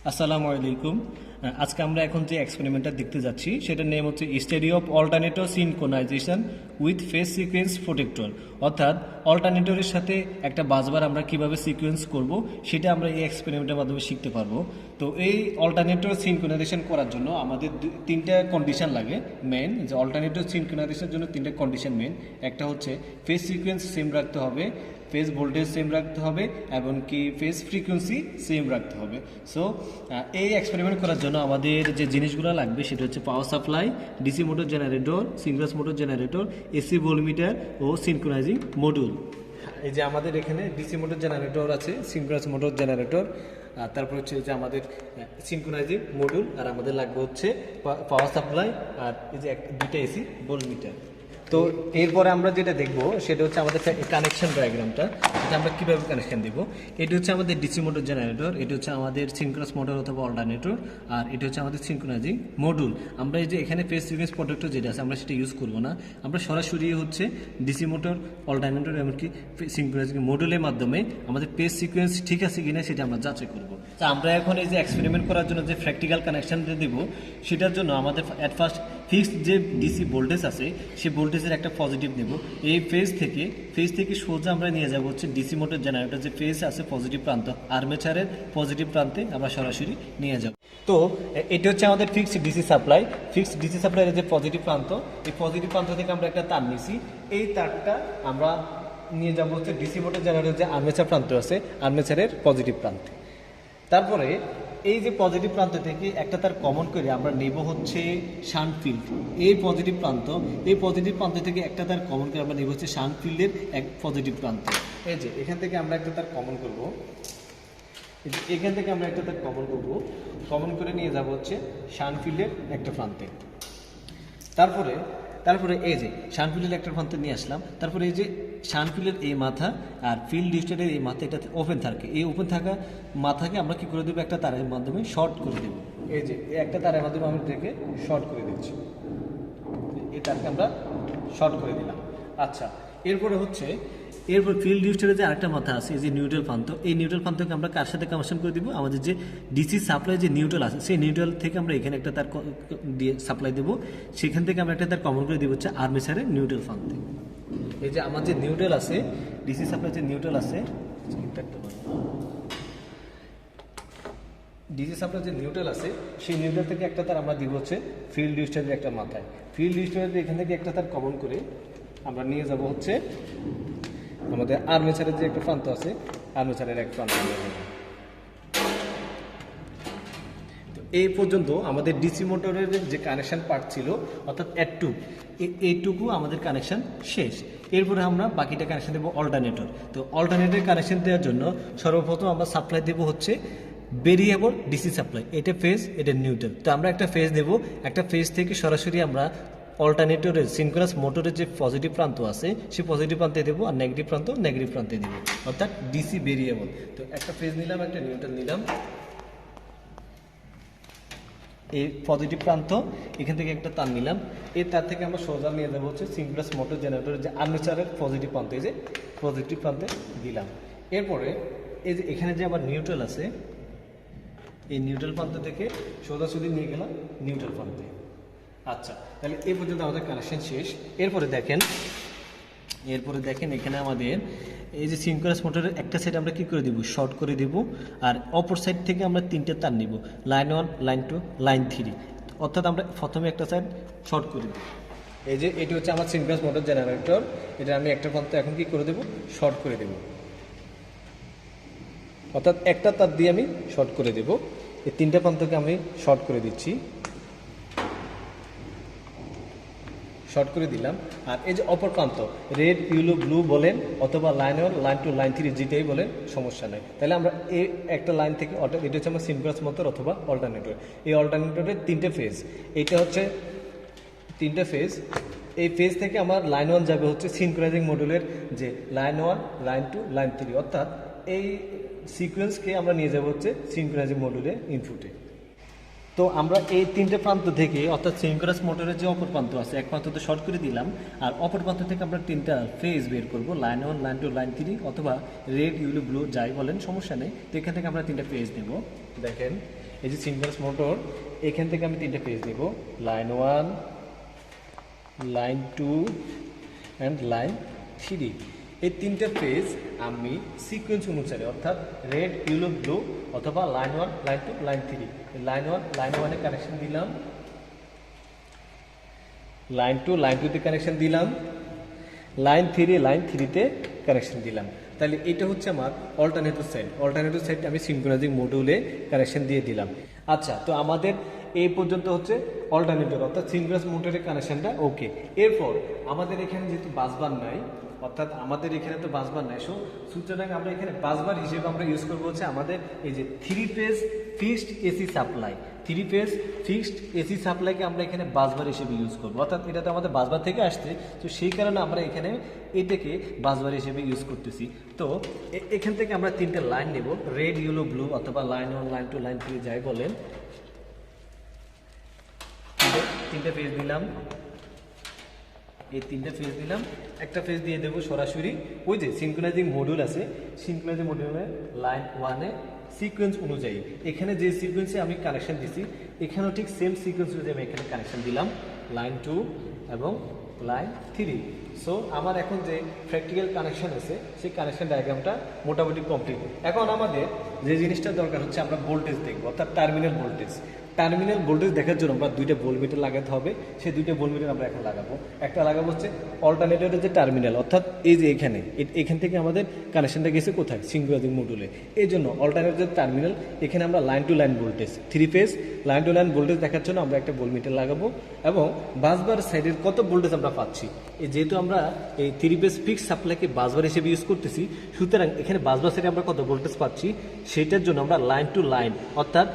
আসসালামু আলাইকুম। আজকে আমরা এখন যে এক্সপেরিমেন্টটা দেখতে যাচ্ছি সেটার নেম হচ্ছে study of alternator synchronisation with face sequence protector. অর্থাৎ অল্টারনেটরের সাথে একটা বাজবার আমরা কিভাবে সিকোয়েন্স করব সেটা আমরা এই এক্সপেরিমেন্টের মাধ্যমে শিখতে পারবো। তো এই অল্টারনেটর সিনক্রোনাইজেশন করার জন্য আমাদের তিনটা কন্ডিশন লাগে মেন, যে অল্টারনেটর সিনক্রোনাইজেশনের জন্য তিনটা কন্ডিশন মেন। একটা হচ্ছে ফেস সিকোয়েন্স সেম রাখতে হবে, ফেজ ভোল্টেজ সেম রাখতে হবে এবং কি ফেজ ফ্রিকোয়েন্সি সেম রাখতে হবে। সো এই এক্সপেরিমেন্ট করার জন্য আমাদের যে জিনিসগুলো লাগবে সেটা হচ্ছে power supply, DC motor generator, synchronous motor generator, AC voltmeter ও সিনক্রোনাইজিং মডিউল। এই যে আমাদের এখানে ডিসি মোটর জেনারেটর আছে, সিনক্রোনাস মোটর জেনারেটর, আর তারপর হচ্ছে যে আমাদের সিনক্রোনাইজিং মডিউল, আর আমাদের লাগবে হচ্ছে পাওয়ার সাপ্লাই, আর এই যে দুইটা এসি ভোল্টমিটার। তো এরপরে আমরা যেটা দেখবো সেটা হচ্ছে আমাদের কানেকশন ডায়াগ্রামটা, এটা আমরা কীভাবে কানেকশন দেবো। এটা হচ্ছে আমাদের ডিসি মোটর জেনারেটর, এটা হচ্ছে আমাদের সিনক্রোনাস মোটর অথবা অল্টারনেটর, আর এটা হচ্ছে আমাদের সিনক্রোনাইজিং মডিউল। আমরা এই যে এখানে ফেজ সিকোয়েন্স প্রোটেক্টর যেটা আছে আমরা সেটা ইউজ করবো না, আমরা সরাসরি হচ্ছে ডিসি মোটর, অল্টারনেটর এমনকি সিনক্রোনাইজিং মডিউলের মাধ্যমে আমাদের ফেজ সিকোয়েন্স ঠিক আছে কিনা সেটা আমরা যাচাই করবো। তো আমরা এখন এই যে এক্সপেরিমেন্ট করার জন্য যে প্র্যাকটিক্যাল কানেকশনটা দেব সেটার জন্য আমাদের অ্যাট ফার্স্ট ফিক্সড যে ডিসি ভোল্টেজ আছে সেই ভোল্টেজের একটা পজিটিভ নেব। এই ফেজ থেকে সোজা আমরা নিয়ে যাব হচ্ছে ডিসি মোটর জেনারেটর যে ফেজ আছে পজিটিভ প্রান্ত, আর্মেচারের পজিটিভ প্রান্তে আমরা সরাসরি নিয়ে যাব। তো এটা হচ্ছে আমাদের ফিক্সড ডিসি সাপ্লাইয়ের যে পজিটিভ প্রান্ত, এই পজিটিভ প্রান্ত থেকে আমরা একটা তার নিয়েছি, এই তারটা আমরা নিয়ে যাব হচ্ছে ডিসি মোটর জেনারেটর যে আর্মেচার প্রান্ত আছে আর্মেচারের পজিটিভ প্রান্তে। তারপরে এই যে পজিটিভ প্রান্ত থেকে একটা তার কমন করে আমরা নেব হচ্ছে শান্ট ফিল্ড, এই পজিটিভ প্রান্ত থেকে একটা তার কমন করে আমরা নেব হচ্ছে শান্ট ফিল্ডের এক পজিটিভ প্রান্ত। এই যে এখান থেকে আমরা একটা তার কমন করব, এখান থেকে আমরা একটা তার কমন করে নিয়ে যাব হচ্ছে শান্ট ফিল্ডের একটা প্রান্তে। তারপরে এই যে শানফিল্ডের একটা প্রান্ত নিয়ে আসলাম। তারপরে এই যে শানফিল্ডের এই মাথা আর ফিল্ড ডিস্টারের এই মাথা এটা ওপেন থাকে, এই ওপেন থাকা মাথাকে আমরা কি করে দেবো, একটা তারের মাধ্যমে শর্ট করে দেবো। এই যে একটা তারের মাধ্যমে আমি এটাকে শর্ট করে দিচ্ছি, এই তারকে আমরা শর্ট করে দিলাম। আচ্ছা, এরপর ফিল্ড ডিস্টারের যে আরেকটা মাথা আছে এই যে নিউট্রাল প্রান্ত, এই নিউট্রাল প্রান্তকে আমরা কার সাথে কানেকশন করে দিব, আমাদের যে ডিসি সাপ্লাই যে নিউট্রাল আছে সেই নিউট্রাল থেকে আমরা এখানে একটা তার দিয়ে সাপ্লাই দেবো, সেখান থেকে আমরা একটা তার কমন করে দিব হচ্ছে আর্মেচারের নিউট্রাল প্রান্তে। এই যে আমার যে নিউট্রাল আছে, ডিসি সাপ্লাই যে নিউট্রাল আছে, ডিসি সাপ্লাই যে নিউট্রাল আছে সেই নিউট্রাল থেকে একটা তার আমরা দিব হচ্ছে ফিল্ড ডিস্টারের একটা মাথায়। ফিল্ড ডিস্টারের এখান থেকে একটা তার কমন করে আমরা নিয়ে যাব হচ্ছে আমাদের আর্মেচারের যে একটা প্রান্ত আছে আর্মেচারের এক প্রান্ত নিয়ে যাব। তো এই পর্যন্ত আমাদের ডিসি মোটরের যে কানেকশন পার্ট ছিল অর্থাৎ এইটুকু আমাদের কানেকশন শেষ। এরপরে আমরা বাকিটা কানেকশন দেবো অল্টারনেটর। তো অল্টারনেটর কানেকশন দেওয়ার জন্য সর্বপ্রথম আমরা সাপ্লাই দেবো হচ্ছে ভেরিয়েবল ডিসি সাপ্লাই, এটা ফেজ, এটা নিউট্রাল। তো আমরা একটা ফেজ দেবো, একটা ফেজ থেকে সরাসরি আমরা অল্টারনেটরের সিনক্রোনাস মোটরের যে পজিটিভ প্রান্ত আছে সেই পজিটিভ প্রান্তে দেবো, আর নেগেটিভ প্রান্তে দেবো, অর্থাৎ ডিসি ভেরিয়েবল। তো একটা ফেজ নিলাম, একটা নিউট্রাল নিলাম, এই পজিটিভ প্রান্ত এখান থেকে একটা তার নিলাম, এই তার থেকে আমরা সোজা নিয়ে যাবো হচ্ছে সিনক্রোনাস মোটর জেনারেটরের যে আর্মেচারের পজিটিভ প্রান্ত, এই যে পজিটিভ প্রান্তে দিলাম। এরপরে এই যে এখানে যে আবার নিউট্রাল আছে, এই নিউট্রাল প্রান্ত থেকে সোজাসুজি নিয়ে গেলাম নিউট্রাল প্রান্তে। আচ্ছা, তাহলে এই পর্যন্ত আমাদের কানেকশন শেষ। এরপরে দেখেন এখানে আমাদের এই যে সিনক্রোনাস মোটরের একটা সাইড আমরা কি করে দিব, শর্ট করে দিব, আর অপর সাইড থেকে আমরা তিনটে তার নিব, লাইন 1, লাইন 2, লাইন 3, অর্থাৎ আমরা প্রথমে একটা সাইড শর্ট করে দিব। এই যে এটি হচ্ছে আমার সিনক্রোনাস মোটর জেনারেটর, এটা আমি একটা প্রান্ত এখন কি করে দেব, শর্ট করে দেব, অর্থাৎ একটা তার দিয়ে আমি শর্ট করে দেব। এই তিনটা প্রান্তকে আমি শর্ট করে দিচ্ছি, শর্ট করে দিলাম। আর এই যে অপর প্রান্ত রেড, ইয়েলো, ব্লু বলেন অথবা লাইন 1, লাইন 2, লাইন 3 যেটাই বলেন সমস্যা নেই। তাহলে আমরা এই একটা লাইন থেকে এটা হচ্ছে আমার সিনক্রোনাস মোটর অথবা অল্টারনেটর, এই অল্টারনেটরের তিনটে ফেজ, এইটা হচ্ছে তিনটে ফেজ। এই ফেজ থেকে আমার লাইন 1 যাবে হচ্ছে সিনক্রোনাইজিং মডিউলের যে লাইন 1, লাইন 2, লাইন 3, অর্থাৎ এই সিকোয়েন্সকে আমরা নিয়ে যাব হচ্ছে সিনক্রোনাইজিং মডিউলের ইনপুটে। তো আমরা এই তিনটে প্রান্ত থেকে অর্থাৎ সিনক্রোনাস মোটরের যে অপর প্রান্ত আছে এক প্রান্ত তো শর্ট করে দিলাম, আর অপর প্রান্ত থেকে আমরা তিনটা ফেজ বের করব, লাইন 1, লাইন 2, লাইন 3, অথবা রেড, ইয়েলো, ব্লু যাই বলেন সমস্যা নেই। তো এখান থেকে আমরা তিনটা ফেজ নেব। দেখেন এই যে সিনক্রোনাস মোটর, এখান থেকে আমি 3টে ফেজ দেব, লাইন 1, লাইন 2 অ্যান্ড লাইন 3। এই 3টে ফেজ আমি সিকোয়েন্স অনুসারে অর্থাৎ রেড, ইয়েলো, ব্লু অথবা line 1, line 2, line 3, line 1 connection দিলাম, লাইন 2 লাইন 2তে কানেকশন দিলাম, লাইন 3তে কানেকশন দিলাম। তাহলে এটা হচ্ছে আমার অল্টারনেটর সাইড আমি সিনক্রোনাইজিং মডিউলে কানেকশন দিয়ে দিলাম। আচ্ছা, তো আমাদের এই পর্যন্ত হচ্ছে অল্টারনেটর অর্থাৎ সিনক্রোনাস মোটরের কানেকশনটা ওকে। এরপর আমাদের এখানে যেহেতু বাসবার নাই, অর্থাৎ আমাদের এখানে তো বাসবার নাই, সুতরাং আমরা এখানে বাসবার হিসেবে আমরা ইউজ করবো হচ্ছে আমাদের এই যে 3 phase fixed AC supply. 3 phase fixed AC সাপ্লাইকে আমরা এখানে বাসবার হিসেবে ইউজ করবো, অর্থাৎ এটা তো আমাদের বাসবার থেকে আসছে, তো সেই কারণে আমরা এখানে এটাকে বাসবার হিসেবে ইউজ করতেছি। তো এখান থেকে আমরা 3টে লাইন নেব, রেড, ইয়েলো, ব্লু অথবা লাইন 1, লাইন 2, লাইন 3 যাই বলেন। 3টে ফেজ দিলাম, এই 3টে ফেজ দিলাম। একটা ফেজ দিয়ে দেবো সরাসরি ওই যে সিনক্রোনাইজিং মডিউল আছে, সিনক্রোনাইজিং মডিউলে লাইন 1-এ সিকোয়েন্স অনুযায়ী এখানে যে সিকোয়েন্সে আমি কানেকশন দিছি এখানেও ঠিক সেম সিকোয়েন্স অনুযায়ী আমি এখানে কানেকশন দিলাম, লাইন 2 এবং লাইন 3। সো আমার এখন যে প্র্যাকটিক্যাল কানেকশন আছে সেই কানেকশন ডায়াগ্রামটা মোটামুটি কমপ্লিট। এখন আমাদের যে জিনিসটা দরকার হচ্ছে আমরা ভোল্টেজ দেখবো, অর্থাৎ টার্মিনাল ভোল্টেজ। টার্মিনাল ভোল্টেজ দেখার জন্য আমরা 2টা ভোল্টমিটার লাগাতে হবে, সেই 2টা ভোল্টমিটার আমরা এখন লাগাবো। একটা লাগাবো হচ্ছে অল্টারনেটরের যে টার্মিনাল, অর্থাৎ এই যে এখান থেকে আমাদের কানেকশনটা গেছে কোথায়, সিনক্রোনাইজিং মডিউলে। এই জন্য অল্টারনেটরের টার্মিনাল এখানে আমরা line to line voltage 3 phase line to line voltage দেখার জন্য আমরা একটা ভোল্টমিটার লাগাবো, এবং বাসবার সাইডের কত ভোল্টেজ আমরা পাচ্ছি, যেহেতু আমরা এই 3 ফেজ ফিক্স সাপ্লাইকে বাসবার হিসেবে ইউজ করতেছি, সুতরাং এখানে বাসবার সাইডে আমরা কত ভোল্টেজ পাচ্ছি সেটার জন্য আমরা লাইন টু লাইন অর্থাৎ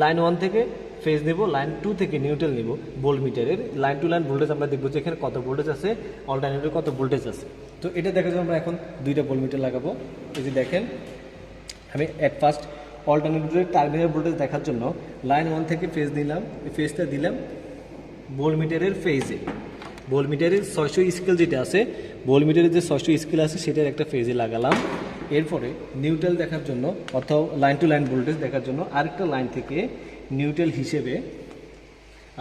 লাইন 1 থেকে ফেজ নেব, লাইন 2 থেকে নিউট্রাল নেব ভোল্টমিটারের। লাইন টু লাইন ভোল্টেজ আমরা দেখবো যে এখানে কত ভোল্টেজ আছে, অল্টারনেটরে কত ভোল্টেজ আছে। তো এটা দেখার জন্য আমরা এখন 2টা ভোল্টমিটার লাগাবো। এই যে দেখেন, আমি অ্যাট ফার্স্ট অল্টারনেটরের টার্মিনাল ভোল্টেজ দেখার জন্য লাইন 1 থেকে ফেজ নিলাম, ফেজটা দিলাম ভোল্টমিটারের ফেজে, ভোল্টমিটারের 600 স্কেল যেটা আছে, ভোল্টমিটারের যে 600 স্কেল আছে সেটার একটা ফেজে লাগালাম। এরপরে নিউট্রাল দেখার জন্য অথবা লাইন টু লাইন ভোল্টেজ দেখার জন্য আরেকটা লাইন থেকে নিউট্রাল হিসেবে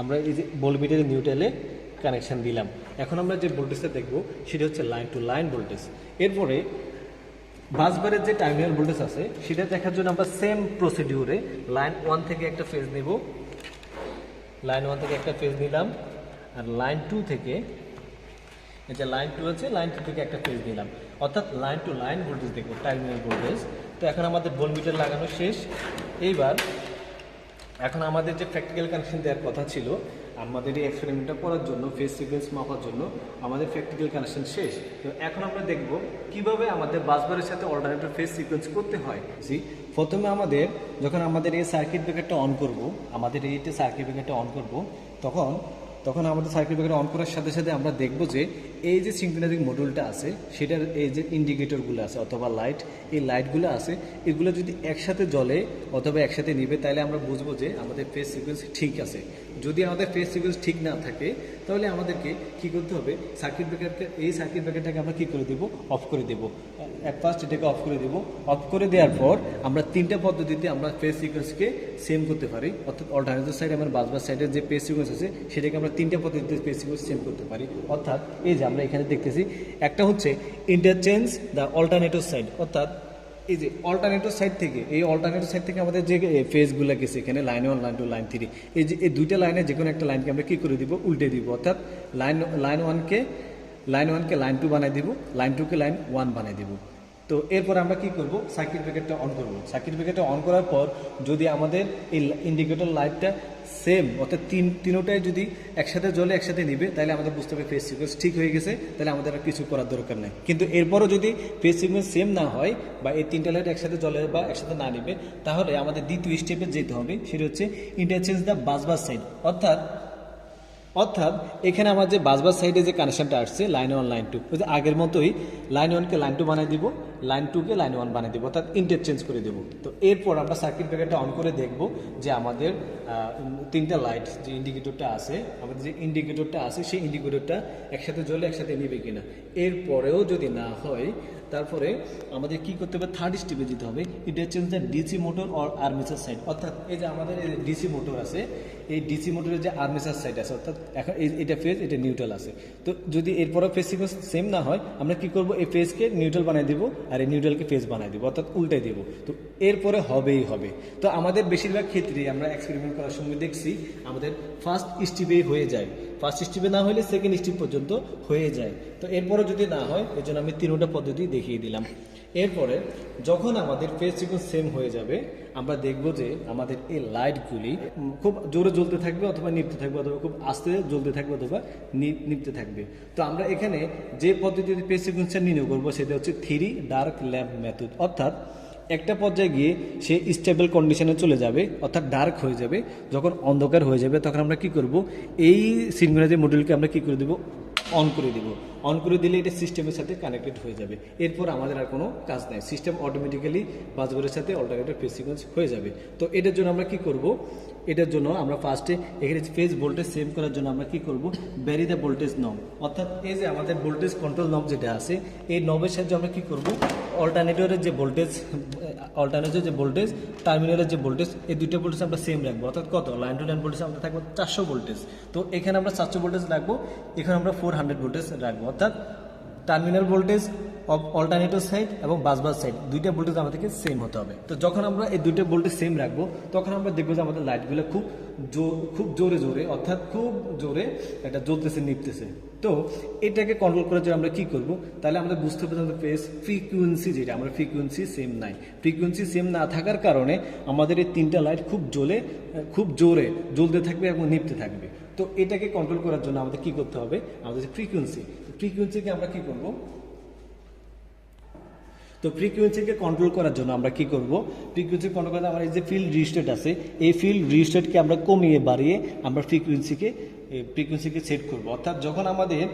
আমরা এই যে ভোল্টমিটারের নিউট্রালে কানেকশান দিলাম। এখন আমরা যে ভোল্টেজটা দেখব সেটা হচ্ছে লাইন টু লাইন ভোল্টেজ। এরপরে বাসবারের যে টার্মিনাল ভোল্টেজ আছে সেটা দেখার জন্য আমরা সেম প্রসিডিউরে লাইন 1 থেকে একটা ফেজ নেব, লাইন 1 থেকে একটা ফেজ নিলাম, আর লাইন 2 থেকে, এটা লাইন 2 আছে, লাইন 2 থেকে একটা ফেজ নিলাম, অর্থাৎ লাইন টু লাইন ভোল্টেজ দেখবো, টার্মিনাল ভোল্টেজ। তো এখন আমাদের ভোল্টমিটার লাগানো শেষ। এইবার এখন আমাদের যে প্র্যাকটিক্যাল কানেকশন দেওয়ার কথা ছিল, আমাদের এই এক্সপেরিমেন্টটা করার জন্য ফেজ সিকোয়েন্স মাপার জন্য আমাদের প্র্যাকটিক্যাল কানেকশন শেষ। তো এখন আমরা দেখব কিভাবে আমাদের বাসবারের সাথে অল্টারনেটর ফেজ সিকোয়েন্স করতে হয়। প্রথমে আমাদের যখন আমাদের এই সার্কিট ব্রেকারটা অন করব, আমাদের এইটা সার্কিট ব্রেকারটা অন করব, তখন আমাদের সার্কিট ব্রেকার অন করার সাথে সাথে আমরা দেখব যে এই যে সিনক্রোনাইজিং মডিউলটা আছে সেটার এই যে ইন্ডিকেটরগুলো আছে অথবা লাইট, এই লাইটগুলো আছে, এগুলো যদি একসাথে জ্বলে অথবা একসাথে নিবে তাহলে আমরা বুঝবো যে আমাদের ফেজ সিকোয়েন্স ঠিক আছে। যদি আমাদের ফেজ সিকোয়েন্স ঠিক না থাকে তাহলে আমাদেরকে কী করতে হবে, সার্কিট ব্রেকারটাকে আমরা কী করে দেবো, অফ করে দেবো। অ্যাট ফার্স্ট এটাকে অফ করে দেবো। অফ করে দেওয়ার পর আমরা 3টা পদ্ধতিতে আমরা ফেজ সিকোয়েন্সকে সেম করতে পারি, অর্থাৎ অল্টারনেটর সাইড আমার বাসবার সাইডের যে ফেজ সিকোয়েন্স আছে সেটাকে আমরা 3টা পদ্ধতিতে ফেজ সিকোয়েন্স সেম করতে পারি। অর্থাৎ এই যে আমরা এখানে দেখতেছি, একটা হচ্ছে ইন্টারচেঞ্জ দ্য অল্টারনেটর সাইড, অর্থাৎ এই যে অল্টারনেটর সাইড থেকে, এই অল্টারনেটর সাইড থেকে আমাদের যে ফেজগুলো গেছে এখানে লাইন 1, লাইন 2, লাইন 3, এই যে এই 2টা লাইনে যে কোনো একটা লাইনকে আমরা কী করে দিব, উল্টে দিব, অর্থাৎ লাইন 1কে লাইন 2 বানাই দিব, লাইন 2কে লাইন 1 বানাই দিব। তো এরপর আমরা কি করব, সার্কিট ব্রেকারটা অন করব। সার্কিট ব্রেকারটা অন করার পর যদি আমাদের এই ইন্ডিকেটর লাইটটা সেম অর্থাৎ তিনোটাই যদি একসাথে জ্বলে একসাথে নিবে তাহলে আমাদের বুঝতে হবে ফেজ সিকোয়েন্স ঠিক হয়ে গেছে, তাহলে আমাদের আর কিছু করার দরকার নেই। কিন্তু এরপরও যদি ফেজ সিকোয়েন্স সেম না হয় বা এই 3টা লাইট একসাথে জ্বলে বা একসাথে না নিবে তাহলে আমাদের দ্বিতীয় স্টেপে যেতে হবে, সেটা হচ্ছে ইন্টারচেঞ্জ দ্য বাসবার সাইড। অর্থাৎ এখানে আমার যে বাসবার সাইডে যে কানেকশনটা আসছে লাইন 1, লাইন 2, আগের মতোই লাইন 1কে লাইন 2 বানাই দিব লাইন 2-কে লাইন 1 বানিয়ে দেবো, অর্থাৎ ইন্টারচেঞ্জ করে দেবো। তো এরপর আমরা সার্কিট ব্রেকারটা অন করে দেখব যে আমাদের তিনটা লাইট যে ইন্ডিকেটরটা আছে, আমাদের যে ইন্ডিকেটরটা আছে সেই ইন্ডিকেটরটা একসাথে জ্বলে একসাথে নিবে কিনা। এরপরেও যদি না হয় তারপরে আমাদের কি করতে হবে, থার্ড স্টেপে যেতে হবে, interchange the DC motor or armature side. অর্থাৎ এই যে আমাদের ডিসি মোটর আছে, এই ডিসি মোটরের যে আর্মেচার সাইড আছে, অর্থাৎ এখন এটা ফেজ, এটা নিউট্রাল আছে। তো যদি এরপরও ফেজ সিকোয়েন্স সেম না হয় আমরা কি করব, এই ফেজকে নিউট্রাল বানিয়ে দেবো আর এই নিউট্রালকে ফেজ বানিয়ে দেবো, অর্থাৎ উল্টাই দেবো। তো এরপরে হবেই হবে। তো আমাদের বেশিরভাগ ক্ষেত্রেই আমরা এক্সপেরিমেন্ট করার সময় দেখছি আমাদের ফার্স্ট স্টেপেই হয়ে যায়, ফার্স্ট স্টেপে না হলে সেকেন্ড স্টেপ পর্যন্ত হয়ে যায়। তো এরপরে যদি না হয় এর জন্য আমি তিনটা পদ্ধতি দেখিয়ে দিলাম। এরপরে যখন আমাদের ফেজ সিকোয়েন্স সেম হয়ে যাবে আমরা দেখব যে আমাদের এই লাইটগুলি খুব জোরে জ্বলতে থাকবে অথবা নিভতে থাকবে, অথবা খুব আস্তে জ্বলতে থাকবে অথবা নিভতে থাকবে। তো আমরা এখানে যে পদ্ধতিতে ফেজ সিকোয়েন্সটা নির্ণয় করবো সেটা হচ্ছে 3 ডার্ক ল্যাম্প মেথড। অর্থাৎ একটা পর্যায়ে গিয়ে সে স্টেবল কন্ডিশনে চলে যাবে, অর্থাৎ ডার্ক হয়ে যাবে। যখন অন্ধকার হয়ে যাবে তখন আমরা কি করব, এই সিনক্রোনাইজের মডিউলকে আমরা কি করে দেবো, অন করে দিব। অন করে দিলে এটা সিস্টেমের সাথে কানেক্টেড হয়ে যাবে। এরপর আমাদের আর কোনো কাজ নাই, সিস্টেম অটোমেটিক্যালি বাসবারের সাথে অল্টারনেটর ফেজ সিকোয়েন্স হয়ে যাবে। তো এটার জন্য আমরা কি করব, এটার জন্য আমরা ফার্স্টে এখানে ফেজ ভোল্টেজ সেভ করার জন্য আমরা কি করব, ভ্যারি দ্য ভোল্টেজ নব। অর্থাৎ এই যে আমাদের ভোল্টেজ কন্ট্রোল নব যেটা আছে, এই নবের সাহায্যে আমরা কি করব, অল্টারনেটরের যে ভোল্টেজ টার্মিনালের যে ভোল্টেজ, এই দুইটা ভোল্টেজ আমরা সেম রাখবো। অর্থাৎ কত, লাইন টু লাইন ভোল্টেজ আমরা থাকবো 400 ভোল্টেজ। তো এখানে আমরা 400 ভোল্টেজ রাখবো, এখানে আমরা 400 ভোল্টেজ রাখবো। অর্থাৎ terminal voltage of alternator side এবং বাসবার সাইড দুইটা ভোল্টেজ আমাদেরকে সেম হতে হবে। তো যখন আমরা এই দুইটা ভোল্টেজ সেম রাখবো তখন আমরা দেখবো যে আমাদের লাইটগুলো খুব জোরে অর্থাৎ খুব জোরে এটা জ্বলতেছে নিভতেছে। তো এটাকে কন্ট্রোল করার জন্য আমরা কি করব, তাহলে আমরা বুঝতে পারছি আমাদের ফেজ ফ্রিকুয়েন্সি যেটা, আমরা ফ্রিকুয়েন্সি সেম নাই। ফ্রিকুয়েন্সি সেম না থাকার কারণে আমাদের এই তিনটা লাইট খুব জোরে জ্বলতে থাকবে এবং নিভতে থাকবে। তো এটাকে কন্ট্রোল করার জন্য আমাদের কি করতে হবে, আমাদের ফ্রিকুয়েন্সিকে আমরা কি করব, তো ফ্রিকুয়েন্সিকে কন্ট্রোল করার জন্য আমরা কি করব, ফ্রিকুয়েন্সি কন্ট্রোল করার আমার এই যে ফিল্ড রিস্টেট আছে, এই ফিল্ড রিস্টেটকে আমরা কমিয়ে বাড়িয়ে আমরা ফ্রিকুয়েন্সিকে সেট করব। অর্থাৎ যখন আমাদের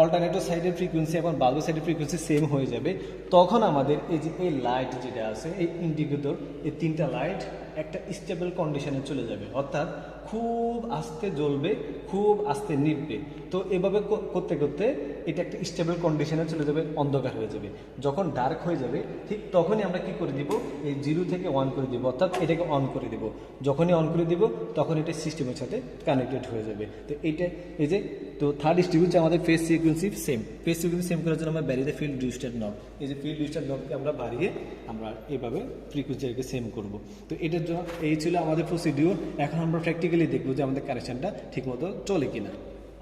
অল্টারনেটর সাইডের ফ্রিকুয়েন্সি এবং বাল্ব সাইডের ফ্রিকুয়েন্সি সেম হয়ে যাবে তখন আমাদের এই যে এই লাইট যেটা আছে, এই ইন্ডিকেটর, এই তিনটা লাইট একটা স্টেবল কন্ডিশনে চলে যাবে। অর্থাৎ খুব আস্তে জ্বলবে, খুব আস্তে নিভবে। তো এভাবে করতে করতে এটা একটা স্টেবল কন্ডিশনে চলে যাবে, অন্ধকার হয়ে যাবে। যখন ডার্ক হয়ে যাবে ঠিক তখনই আমরা কি করে দিব, এই 0 থেকে 1 করে দিব, অর্থাৎ এটাকে অন করে দিব। যখনই অন করে দিব তখন এটা সিস্টেমের সাথে কানেক্টেড হয়ে যাবে। তো এইটা এই যে তো থার্ড স্টেপ হচ্ছে আমাদের ফেজ সিকোয়েন্সি সেম। ফেজ সিকোয়েন্সি সেম করার জন্য আমরা বাড়িয়ে ফিল্ড রিস্টার্ট নব, এই যে ফিল্ড রিস্টার্ট নবকে আমরা বাড়িয়ে আমরা এইভাবে ফ্রিকুয়েন্সিটাকে সেম করব। তো এটার জন্য এই ছিল আমাদের প্রসিডিউর। এখন আমরা প্র্যাকটিক্যালি দেখবো যে আমাদের কানেকশনটা ঠিকমতো চলে কিনা।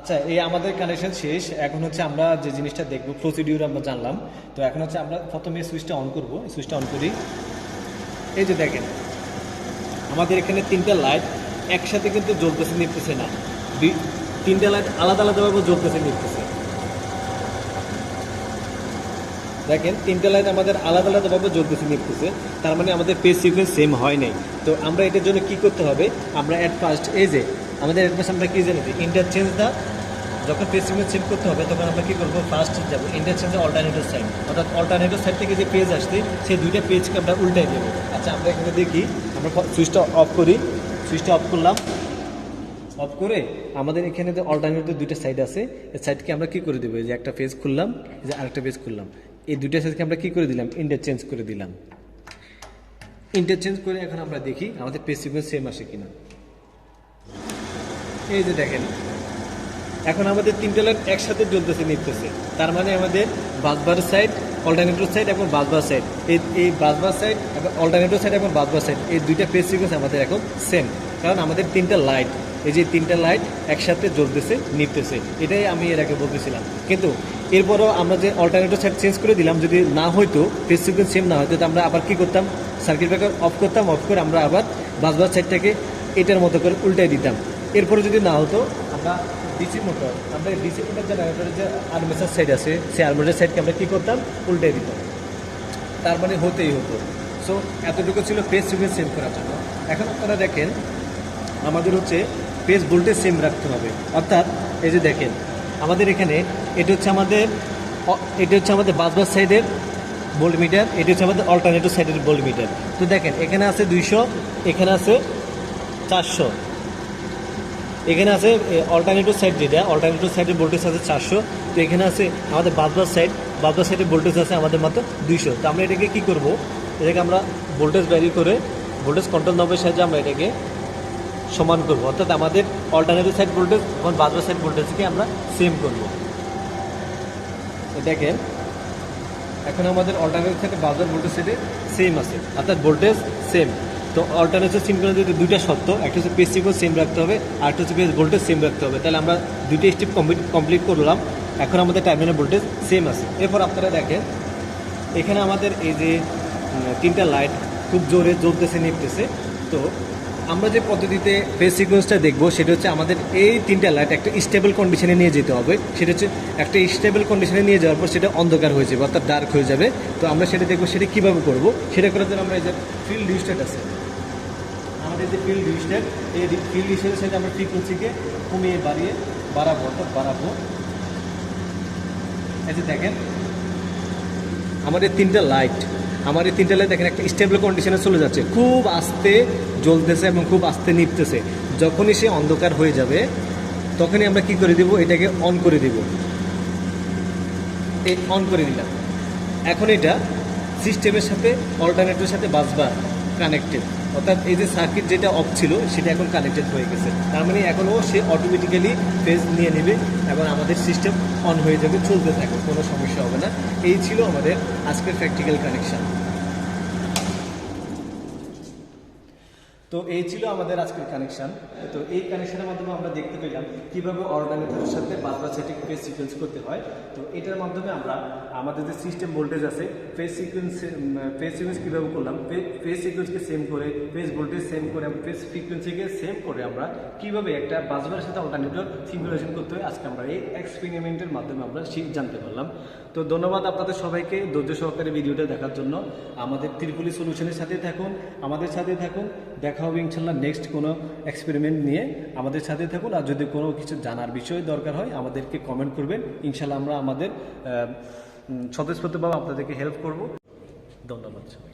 আচ্ছা, এই আমাদের কানেকশন শেষ। এখন হচ্ছে আমরা যে জিনিসটা দেখবো, প্রসিডিউর আমরা জানলাম। তো এখন হচ্ছে আমরা প্রথমে সুইচটা অন করব। সুইচটা অন করি, এই যে দেখেন আমাদের এখানে তিনটা লাইট একসাথে কিন্তু জ্বলতেছে নিভতেছে না, তিনটা লাইট আলাদা আলাদাভাবে জ্বলতেছে নিভতেছে। দেখেন তিনটা লাইট আমাদের আলাদা আলাদাভাবে জ্বলতেছে নিভতেছে, তার মানে আমাদের ফেজ সিকোয়েন্স সেম হয় নাই। তো আমরা এটার জন্য কি করতে হবে, আমরা অ্যাট ফার্স্ট এই যে আমাদের অ্যাট ফার্স্ট আমরা কি জানি যে ইন্টারচেঞ্জ দা, যখন ফেজ সিকোয়েন্স চেঞ্জ করতে হবে তখন আমরা কি করবো, ফার্স্ট যাবো ইন্টারচেঞ্জ অল্টারনেটর সাইড। অর্থাৎ অল্টারনেটর সাইড থেকে যে পেজ আসছে সেই দুইটা পেজকে আমরা উল্টাই দেবো। আচ্ছা, আমরা এখানে দেখি, আমরা সুইচটা অফ করি, সুইচটা অফ করলাম। অফ করে আমাদের এখানে যে অল্টারনেটর দুইটা সাইড আছে, এই সাইডকে আমরা কি করে দেবো, এই যে একটা পেজ খুললাম, এই যে আরেকটা পেজ খুললাম, এই দুইটা সাইডকে আমরা কি করে দিলাম, ইন্টারচেঞ্জ করে দিলাম। ইন্টারচেঞ্জ করে এখন আমরা দেখি আমাদের পেজ সিকোয়েন্স সেম আসে কিনা। এই যে দেখেন এখন আমাদের তিনটা লাইট একসাথে জ্বলতেছে নিভতেছে, তার মানে আমাদের বাসবার সাইড, অল্টারনেটর সাইড এবং বাসবার সাইড, এই বাসবার সাইড এবং অল্টারনেটর সাইড এবং বাসবার সাইড এই দুইটা ফেজ সিকোয়েন্স আমাদের এখন সেম। কারণ আমাদের তিনটা লাইট, এই যে তিনটা লাইট একসাথে জ্বলতেছে নিভতেছে, এটাই আমি এর আগে বলতেছিলাম। কিন্তু এরপরও আমরা যে অল্টারনেটর সাইড চেঞ্জ করে দিলাম, যদি না হয়তো ফেজ সিকোয়েন্স সেম না হয়তো, আমরা আবার কি করতাম, সার্কিট ব্রেকার অফ করতাম, অফ করে আমরা আবার বাসবার সাইডটাকে এটার মতো করে উল্টাই দিতাম। এরপরে যদি না হতো আমরা ডিসি মোটর, আমরা ডিসি মোটর জেনারেটরের যে আর্মেচার সাইড আছে সেই আর্মেচার সাইডকে আমরা কী করতাম, উল্টাই দিতাম। তার মানে হতেই হতো। সো এতটুকু ছিল ফেজ সিকোয়েন্স সেভ করার জন্য। এখন আপনারা দেখেন আমাদের হচ্ছে ফেজ ভোল্টেজ সেম রাখতে হবে। অর্থাৎ এই যে দেখেন আমাদের এখানে এটা হচ্ছে আমাদের বাসবার সাইডের ভোল্ট মিটার, এটি হচ্ছে আমাদের অল্টারনেটর সাইডের ভোল্ট মিটার। তো দেখেন এখানে আছে 200, এখানে আছে 400, এখানে আছে অল্টারনেটর সাইড, যেটা অল্টারনেটর সাইডের ভোল্টেজ আছে 400। তো এখানে আছে আমাদের বাসবার সাইডের ভোল্টেজ আছে আমাদের মাত্র 200। তো আমরা এটাকে কী করব, এটাকে আমরা ভোল্টেজ ভ্যারি করে ভোল্টেজ কন্ট্রোল নবের সাহায্যে আমরা এটাকে সমান করব, অর্থাৎ আমাদের অল্টারনেটর সাইড ভোল্টেজ এবং বাসবার সাইড ভোল্টেজকে আমরা সেম করব। দেখেন এখন আমাদের অল্টারনেটর সাইডে বাসবার ভোল্টেজ সাইডে সেম আছে, অর্থাৎ ভোল্টেজ সেম। তো অল্টারনেটর সিনক্রোনাইজ যদি দুইটা শর্ত, একটা হচ্ছে পেজ সিকোয়েন্স সেম রাখতে হবে, আর একটা হচ্ছে পেজ ভোল্টেজ সেম রাখতে হবে। তাহলে আমরা দুইটা স্টেপ কমপ্লিট করলাম, এখন আমাদের টার্মিনাল ভোল্টেজ সেম আছে। এরপর আপনারা দেখেন এখানে আমাদের এই যে 3টা লাইট খুব জোরে জ্বলতেছে নিপতেছে। তো আমরা যে পদ্ধতিতে ফেজ সিকোয়েন্সটা দেখবো সেটা হচ্ছে আমাদের এই 3টা লাইট একটা স্টেবল কন্ডিশনে নিয়ে যেতে হবে। সেটা হচ্ছে একটা স্টেবল কন্ডিশনে নিয়ে যাওয়ার পর সেটা অন্ধকার হয়ে যাবে, অর্থাৎ ডার্ক হয়ে যাবে। তো আমরা সেটা দেখবো, সেটা কীভাবে করবো, সেটা করার জন্য আমরা এই যে ফিল্ড রিস্টেট আছে, আমাদের যে ফিল্ড রিস্টেট, এই ফিল্ড রিস্টেটের সাথে আমরা ফ্রিকোয়েন্সিকে কমিয়ে বাড়াবো, অর্থাৎ বাড়াবো। এই যে দেখেন আমার এই 3টা লাইট দেখেন একটা স্টেবল কন্ডিশনে চলে যাচ্ছে, খুব আস্তে জ্বলতেছে এবং খুব আস্তে নিভতেছে। যখনই সে অন্ধকার হয়ে যাবে তখনই আমরা কি করে দিব, এটাকে অন করে দিব। এই অন করে দিলাম, এখন এটা সিস্টেমের সাথে অল্টারনেটরের সাথে বাসবার কানেক্টেড, অর্থাৎ এই যে সার্কিট যেটা অফ ছিল সেটা এখন কানেক্টেড হয়ে গেছে। তার মানে এখনও সে অটোমেটিক্যালি ফেজ নিয়ে নেবে এবং আমাদের সিস্টেম অন হয়ে যাবে, চলতে থাকবে, কোনো সমস্যা হবে না। এই ছিল আমাদের আজকের প্র্যাকটিক্যাল কানেকশান। তো এই ছিল আমাদের আজকের কানেকশান। তো এই কানেকশানের মাধ্যমে আমরা দেখতে পেলাম কীভাবে অল্টারনেটরের সাথে বাসবার সেটিং ফেজ সিকোয়েন্স করতে হয়। তো এটার মাধ্যমে আমরা আমাদের যে সিস্টেম ভোল্টেজ আছে ফেজ সিকোয়েন্স কীভাবে করলাম, ফেজ সিকোয়েন্সকে সেম করে, ফেজ ভোল্টেজ সেম করে, ফেজ ফ্রিকোয়েন্সিকে সেম করে আমরা কীভাবে একটা বাসবারের সাথে অল্টারনেটর সিঙ্গুলেশন করতে হয়, আজকে আমরা এই এক্সপেরিমেন্টের মাধ্যমে আমরা জানতে পারলাম। তো ধন্যবাদ আপনাদের সবাইকে ধৈর্য সহকারে ভিডিওটা দেখার জন্য। আমাদের ত্রিপুলি সলিউশনের সাথে থাকুন, আমাদের সাথে থাকুন। দেখা হবে ইনশাল্লাহ নেক্সট কোনো এক্সপেরিমেন্ট নিয়ে। আমাদের সাথে থাকুন, আর যদি কোনো কিছু জানার বিষয় দরকার হয় আমাদেরকে কমেন্ট করবেন, ইনশাল্লাহ আমরা আমাদের স্বতঃস্ফূর্তভাবে আপনাদেরকে হেল্প করব। ধন্যবাদ সবাই।